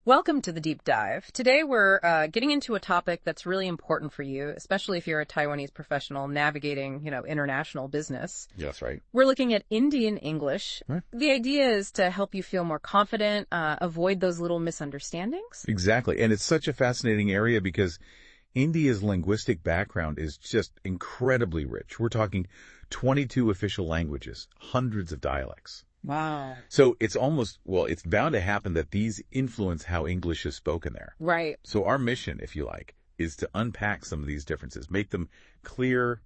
Welcome to the deep dive. Today we're getting into a topic that's really important for you, especially if you're a Taiwanese professional navigating, international business. Yes, right. We're looking at Indian English. Right. The idea is to help you feel more confident, avoid those little misunderstandings. Exactly. And it's such a fascinating area because India's linguistic background is just incredibly rich. We're talking 22 official languages, hundreds of dialects. Wow. So it's it's bound to happen that these influence how English is spoken there. Right. So our mission, if you like, is to unpack some of these differences, make them clear,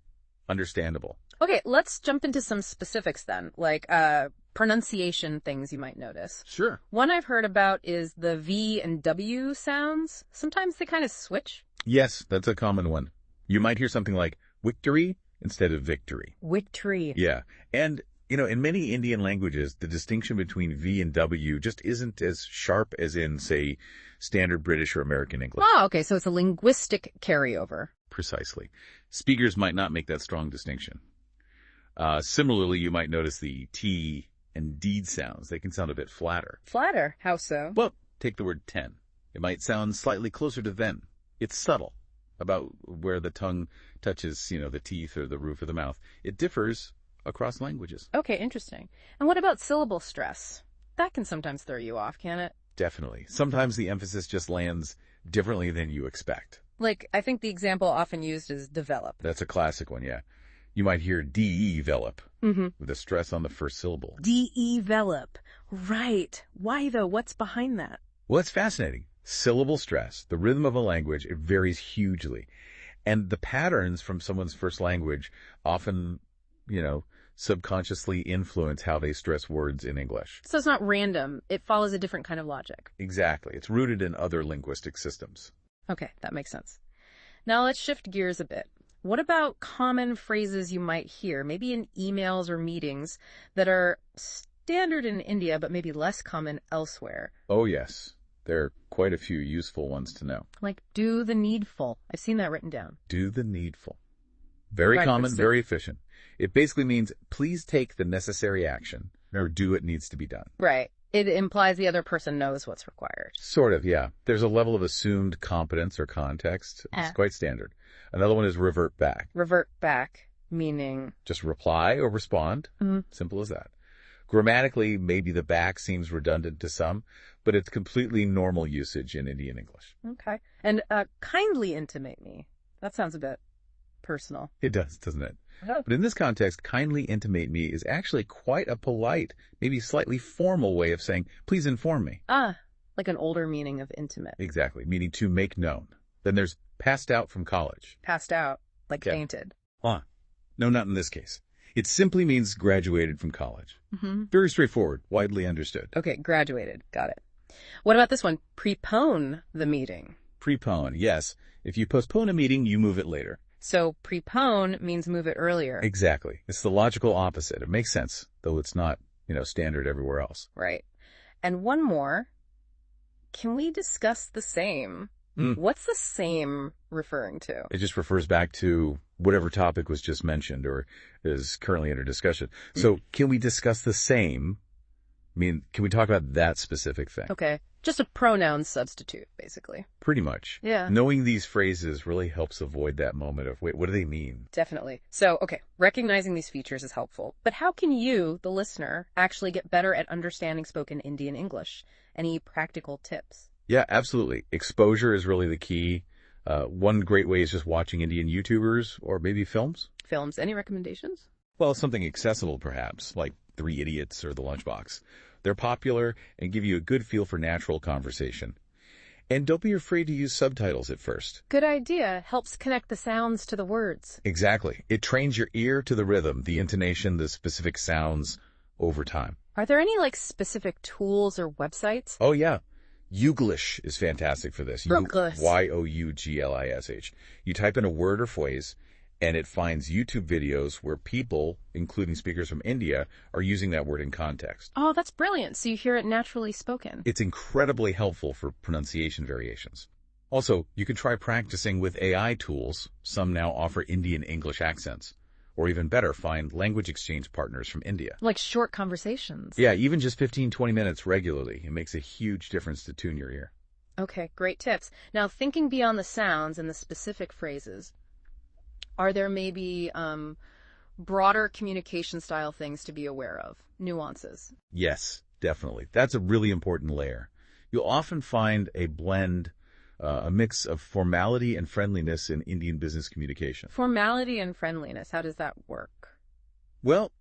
understandable. Okay, let's jump into some specifics then, like pronunciation things you might notice. Sure. One I've heard about is the V and W sounds. Sometimes they kind of switch. Yes, that's a common one. You might hear something like victory instead of victory. Victory. Yeah. And in many Indian languages, the distinction between V and W just isn't as sharp as in, say, standard British or American English. Oh, okay, so it's a linguistic carryover. Precisely. Speakers might not make that strong distinction. Similarly, you might notice the T and D sounds. They can sound a bit flatter. Flatter? How so? Well, take the word 10. It might sound slightly closer to then. It's subtle about where the tongue touches, the teeth or the roof of the mouth. It differs across languages. Okay, interesting. And what about syllable stress? That can sometimes throw you off, can it? Definitely. Sometimes the emphasis just lands differently than you expect. Like, I think the example often used is develop. That's a classic one, yeah. You might hear de-velop with a stress on the first syllable. De-velop. Right. Why, though? What's behind that? Well, it's fascinating. Syllable stress, the rhythm of a language, it varies hugely. And the patterns from someone's first language often, subconsciously influence how they stress words in English. So it's not random. It follows a different kind of logic. Exactly. It's rooted in other linguistic systems. Okay, that makes sense. Now let's shift gears a bit. What about common phrases you might hear, maybe in emails or meetings, that are standard in India but maybe less common elsewhere? Oh, yes. There are quite a few useful ones to know. Like, do the needful. I've seen that written down. Do the needful. Very common, very efficient. It basically means, please take the necessary action, or do what needs to be done. Right. It implies the other person knows what's required. Sort of, yeah. There's a level of assumed competence or context. It's quite standard. Another one is revert back. Revert back, meaning? Just reply or respond. Simple as that. Grammatically, maybe the back seems redundant to some, but it's completely normal usage in Indian English. Okay. And kindly intimate me. That sounds a bit personal. It does, doesn't it? But in this context, kindly intimate me is actually quite a polite, maybe slightly formal way of saying, please inform me. Like an older meaning of intimate. Exactly, meaning to make known. Then there's passed out from college. Passed out, like fainted. No, not in this case. It simply means graduated from college. Very straightforward, widely understood. Okay, graduated. Got it. What about this one? Prepone the meeting. Prepone, yes. If you postpone a meeting, you move it later. So prepone means move it earlier. Exactly. It's the logical opposite. It makes sense, though it's not, standard everywhere else. Right. And one more. Can we discuss the same? What's the same referring to? It just refers back to whatever topic was just mentioned or is currently under discussion. So can we discuss the same? Can we talk about that specific thing? Okay. Just a pronoun substitute, basically. Pretty much. Yeah. Knowing these phrases really helps avoid that moment of, wait, what do they mean? Definitely. So, okay, recognizing these features is helpful. But how can you, the listener, actually get better at understanding spoken Indian English? Any practical tips? Yeah, absolutely. Exposure is really the key. One great way is just watching Indian YouTubers or maybe films. Films. Any recommendations? Well, something accessible, perhaps, like Three Idiots or The Lunchbox. They're popular and give you a good feel for natural conversation. And don't be afraid to use subtitles at first. Good idea. Helps connect the sounds to the words. Exactly. It trains your ear to the rhythm, the intonation, the specific sounds over time. Are there any, specific tools or websites? Oh, yeah. Youglish is fantastic for this. Youglish. Youglish. You type in a word or phrase, and it finds YouTube videos where people, including speakers from India, are using that word in context. Oh, that's brilliant. So you hear it naturally spoken. It's incredibly helpful for pronunciation variations. Also, you can try practicing with AI tools. Some now offer Indian English accents. Or even better, find language exchange partners from India. Like short conversations. Yeah, even just 15, 20 minutes regularly. It makes a huge difference to tune your ear. Okay, great tips. Now, thinking beyond the sounds and the specific phrases, are there maybe broader communication style things to be aware of? Nuances? Yes, definitely. That's a really important layer. You'll often find a blend, a mix of formality and friendliness in Indian business communication. Formality and friendliness, how does that work? Well,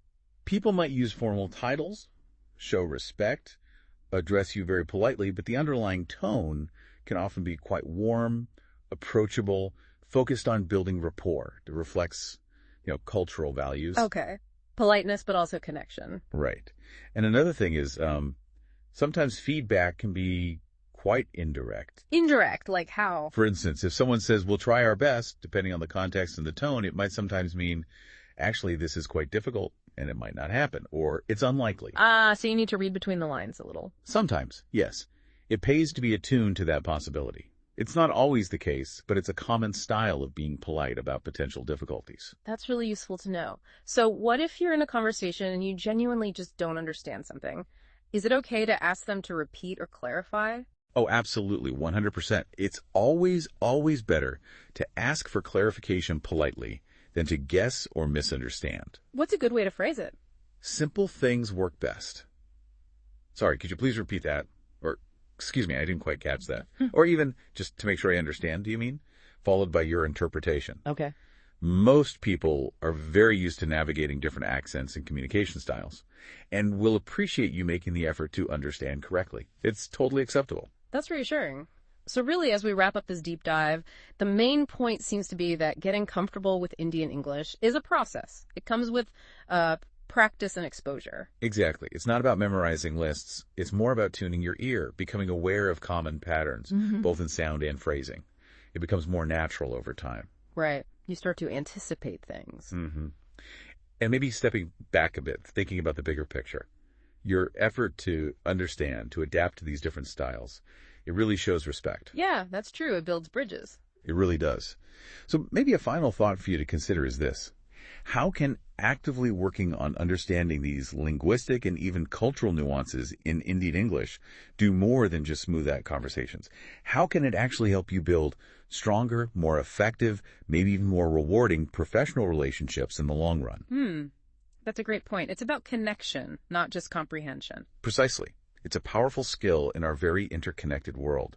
people might use formal titles, show respect, address you very politely, but the underlying tone can often be quite warm, approachable, focused on building rapport that reflects, cultural values. Okay. Politeness, but also connection. Right. And another thing is, sometimes feedback can be quite indirect. Indirect, like how? For instance, if someone says, we'll try our best, depending on the context and the tone, it might sometimes mean, actually, this is quite difficult and it might not happen, or it's unlikely. So you need to read between the lines a little. Sometimes, yes. It pays to be attuned to that possibility. It's not always the case, but it's a common style of being polite about potential difficulties. That's really useful to know. So what if you're in a conversation and you genuinely just don't understand something? Is it okay to ask them to repeat or clarify? Oh, absolutely, 100%. It's always, always better to ask for clarification politely than to guess or misunderstand. What's a good way to phrase it? Simple things work best. Sorry, could you please repeat that? Or, excuse me, I didn't quite catch that. Or even, just to make sure I understand, do you mean? Followed by your interpretation. Okay. Most people are very used to navigating different accents and communication styles, and will appreciate you making the effort to understand correctly. It's totally acceptable. That's reassuring. So really, as we wrap up this deep dive, the main point seems to be that getting comfortable with Indian English is a process. It comes with practice and exposure. Exactly. It's not about memorizing lists. It's more about tuning your ear, becoming aware of common patterns, both in sound and phrasing. It becomes more natural over time. Right. You start to anticipate things. And maybe stepping back a bit, thinking about the bigger picture. Your effort to understand, to adapt to these different styles, it really shows respect. Yeah, that's true. It builds bridges. It really does. So maybe a final thought for you to consider is this. How can actively working on understanding these linguistic and even cultural nuances in Indian English do more than just smooth out conversations? How can it actually help you build stronger, more effective, maybe even more rewarding professional relationships in the long run? That's a great point. It's about connection, not just comprehension. Precisely. It's a powerful skill in our very interconnected world.